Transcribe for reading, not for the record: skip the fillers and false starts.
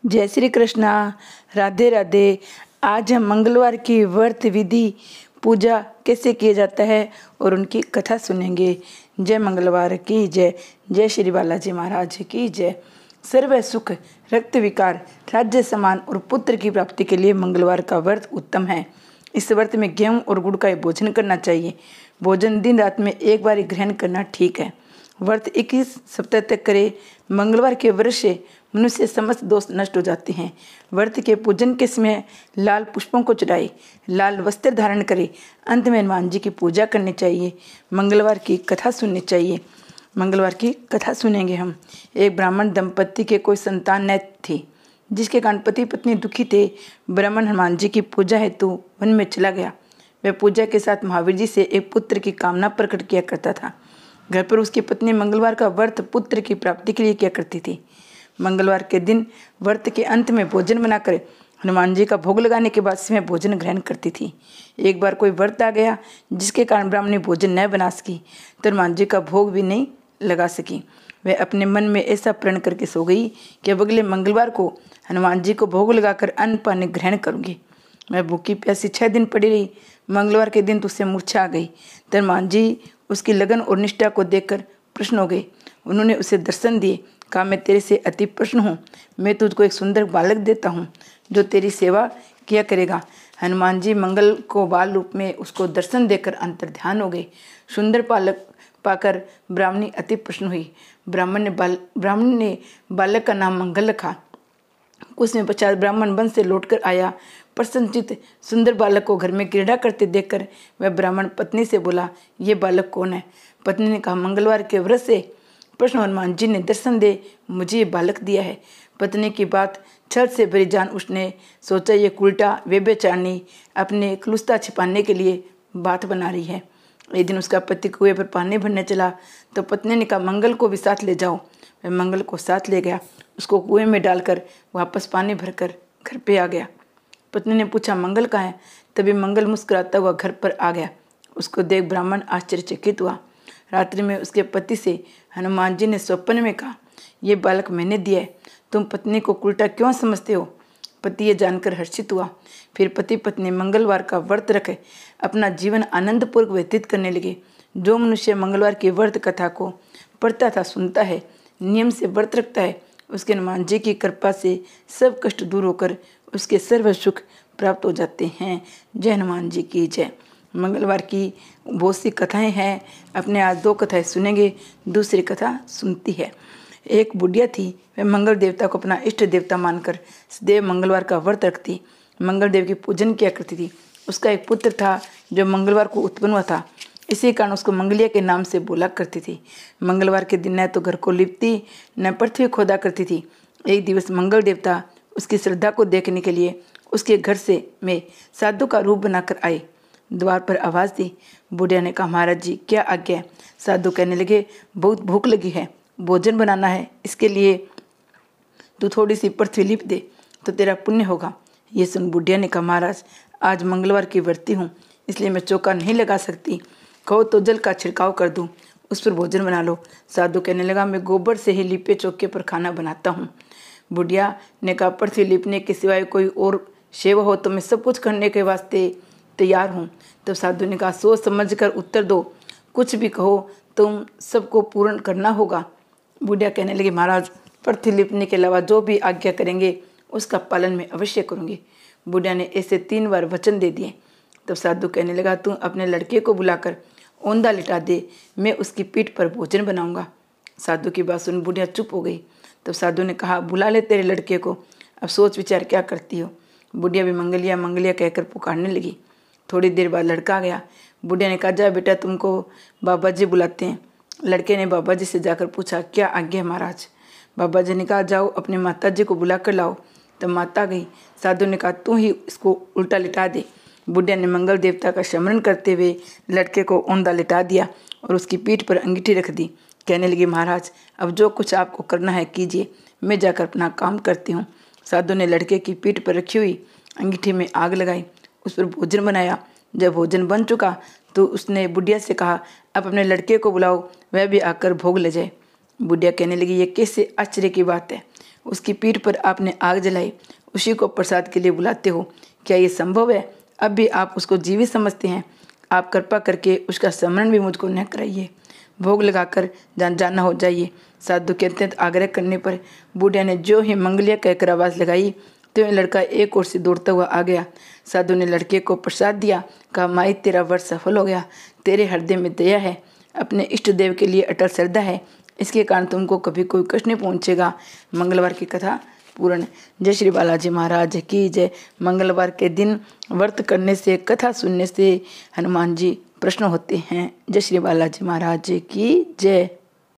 जय श्री कृष्णा। राधे राधे। आज हम मंगलवार की व्रत विधि पूजा कैसे किया जाता है और उनकी कथा सुनेंगे। जय मंगलवार की जय। जय श्री बालाजी महाराज की जय। सर्व सुख, रक्त विकार, राज्य सम्मान और पुत्र की प्राप्ति के लिए मंगलवार का व्रत उत्तम है। इस व्रत में गेहूं और गुड़ का भोजन करना चाहिए। भोजन दिन रात में एक बार ग्रहण करना ठीक है। व्रत 21 सप्ताह तक करे। मंगलवार के व्रत से मनुष्य समस्त दोष नष्ट हो जाते हैं। व्रत के पूजन के समय लाल पुष्पों को चढ़ाए, लाल वस्त्र धारण करे। अंत में हनुमान जी की पूजा करनी चाहिए। मंगलवार की कथा सुननी चाहिए। मंगलवार की कथा सुनेंगे हम। एक ब्राह्मण दंपत्ति के कोई संतान न थी, जिसके कारण पति पत्नी दुखी थे। ब्राह्मण हनुमान जी की पूजा हेतु वन में चला गया। वह पूजा के साथ महावीर जी से एक पुत्र की कामना प्रकट किया करता था। घर पर उसकी पत्नी मंगलवार का व्रत पुत्र की प्राप्ति के लिए किया करती थी। मंगलवार के दिन व्रत के अंत में भोजन बनाकर हनुमान जी का भोग लगाने के बाद स्वयं भोजन ग्रहण करती थी। एक बार कोई व्रत आ गया जिसके कारण ब्राह्मणी भोजन न बना सकी, तो हनुमान जी का भोग भी नहीं लगा सकी। वह अपने मन में ऐसा प्रण करके सो गई कि अब अगले मंगलवार को हनुमान जी को भोग लगाकर अन्न पानी ग्रहण करूंगी। मैं भूखी प्यासी 6 दिन पड़ी रही। मंगलवार के दिन तो उससे मूर्छा आ गई। तो हनुमान जी उसकी लगन और निष्ठा को देखकर प्रसन्न हो गए। उन्होंने उसे दर्शन दिए। कहा, मैं तेरे से अति प्रसन्न हूँ। मैं तुझको एक सुंदर बालक देता हूँ जो तेरी सेवा किया करेगा। हनुमान जी मंगल को बाल रूप में उसको दर्शन देकर अंतर ध्यान हो गए। सुंदर बालक पाकर ब्राह्मणी अति प्रसन्न हुई। ब्राह्मण ने बालक का नाम मंगल रखा। कुछ समय पश्चात ब्राह्मण वन से लौटकर आया। प्रसन्नचित्त सुंदर बालक को घर में क्रीड़ा करते देखकर वह ब्राह्मण पत्नी से बोला, ये बालक कौन है? पत्नी ने कहा, मंगलवार के व्रत से प्रश्न हनुमान जी ने दर्शन दे मुझे ये बालक दिया है। पत्नी की बात छल से भरी जान उसने सोचा, ये उल्टा व्यभिचारिणी अपने क्लुष्ता छिपाने के लिए बात बना रही है। एक दिन उसका पति कुएं पर पानी भरने चला तो पत्नी ने कहा, मंगल को भी साथ ले जाओ। वह मंगल को साथ ले गया। उसको कुएं में डालकर वापस पानी भरकर घर पे आ गया। पत्नी ने पूछा, मंगल कहाँ है? तभी मंगल मुस्कुराता हुआ घर पर आ गया। उसको देख ब्राह्मण आश्चर्यचकित हुआ। रात्रि में उसके पति से हनुमान जी ने स्वप्न में कहा, ये बालक मैंने दिया है। तुम पत्नी को उल्टा क्यों समझते हो? पति ये जानकर हर्षित हुआ। फिर पति पत्नी मंगलवार का व्रत रखे अपना जीवन आनंदपूर्वक व्यतीत करने लगे। जो मनुष्य मंगलवार की व्रत कथा को पढ़ता था, सुनता है, नियम से व्रत रखता है, उसके हनुमान जी की कृपा से सब कष्ट दूर होकर उसके सर्व सुख प्राप्त हो जाते हैं। जय हनुमान जी की जय। मंगलवार की बहुत सी कथाएं हैं। अपने आज 2 कथाएं सुनेंगे। दूसरी कथा सुनती है। एक बुढ़िया थी। वह मंगल देवता को अपना इष्ट देवता मानकर सदैव मंगलवार का व्रत रखती, मंगल देव की पूजन किया करती थी। उसका एक पुत्र था जो मंगलवार को उत्पन्न हुआ था। इसी कारण उसको मंगलिया के नाम से बोला करती थी। मंगलवार के दिन न तो घर को लिपती न पृथ्वी खोदा करती थी। एक दिवस मंगल देवता उसकी श्रद्धा को देखने के लिए उसके घर से में साधु का रूप बनाकर आए। द्वार पर आवाज़ दी। बुढ़िया ने कहा, महाराज जी क्या आज्ञा है? साधु कहने लगे, बहुत भूख लगी है, भोजन बनाना है, इसके लिए तू थोड़ी सी पृथ्वी लिप दे तो तेरा पुण्य होगा। ये सुन बुढ़िया ने कहा, महाराज आज मंगलवार की व्रती हूँ, इसलिए मैं चौका नहीं लगा सकती। कहो तो जल का छिड़काव कर दूँ, उस पर भोजन बना लो। साधु कहने लगा, मैं गोबर से ही लिपे चौके पर खाना बनाता हूँ। बुढ़िया ने कहा, पृथ्वी लिपने के सिवाय कोई और सेवा हो तो मैं सब कुछ करने के वास्ते तैयार हूँ। तब साधु ने कहा, सोच समझ कर उत्तर दो, कुछ भी कहो तुम सबको पूर्ण करना होगा। बुढ़िया कहने लगी, महाराज पृथ्वी लिपने के अलावा जो भी आज्ञा करेंगे उसका पालन मैं अवश्य करूँगी। बुढ़िया ने ऐसे 3 बार वचन दे दिए। तब साधु कहने लगा, तू अपने लड़के को बुलाकर औंधा लिटा दे, मैं उसकी पीठ पर भोजन बनाऊंगा। साधु की बात सुन बुढ़िया चुप हो गई। तब साधु ने कहा, बुला ले तेरे लड़के को, अब सोच विचार क्या करती हो। बुढ़िया भी मंगलिया मंगलिया कहकर पुकारने लगी। थोड़ी देर बाद लड़का आ गया। बुढ़िया ने कहा, जा बेटा तुमको बाबा जी बुलाते हैं। लड़के ने बाबा जी से जाकर पूछा, क्या आज्ञा है महाराज? बाबा जी ने कहा, जाओ अपने माता जी को बुला कर लाओ। तब माता गई। साधु ने कहा, तू ही इसको उल्टा लिटा दे। बुढ़िया ने मंगल देवता का स्मरण करते हुए लड़के को औंधा लिटा दिया और उसकी पीठ पर अंगीठी रख दी। कहने लगी, महाराज अब जो कुछ आपको करना है कीजिए, मैं जाकर अपना काम करती हूँ। साधु ने लड़के की पीठ पर रखी हुई अंगीठी में आग लगाई, उस पर भोजन बनाया। जब भोजन बन चुका तो उसने बुढ़िया से कहा, अब अपने लड़के को बुलाओ, वह भी आकर भोग ले जाए। बुढ़िया कहने लगी, ये कैसे आश्चर्य की बात है। उसकी पीठ पर आपने आग जलाई, उसी को प्रसाद के लिए बुलाते हो। क्या ये संभव है? अब भी आप उसको जीवित समझते हैं। आप कृपा करके उसका स्मरण भी मुझको न कराइए। भोग लगाकर जाना हो जाइए। साधु के अत्यंत आग्रह करने पर बूढ़िया ने जो ही मंगलिया कहकर आवाज़ लगाई तो लड़का एक ओर से दौड़ता हुआ आ गया। साधु ने लड़के को प्रसाद दिया, कहा, माई तेरा व्रत सफल हो गया। तेरे हृदय में दया है, अपने इष्ट देव के लिए अटल श्रद्धा है, इसके कारण तुमको कभी कोई कष्ट नहीं पहुँचेगा। मंगलवार की कथा पूर्ण। जय श्री बालाजी महाराज की जय। मंगलवार के दिन व्रत करने से, कथा सुनने से हनुमान जी प्रसन्न होते हैं। जय श्री बालाजी महाराज की जय।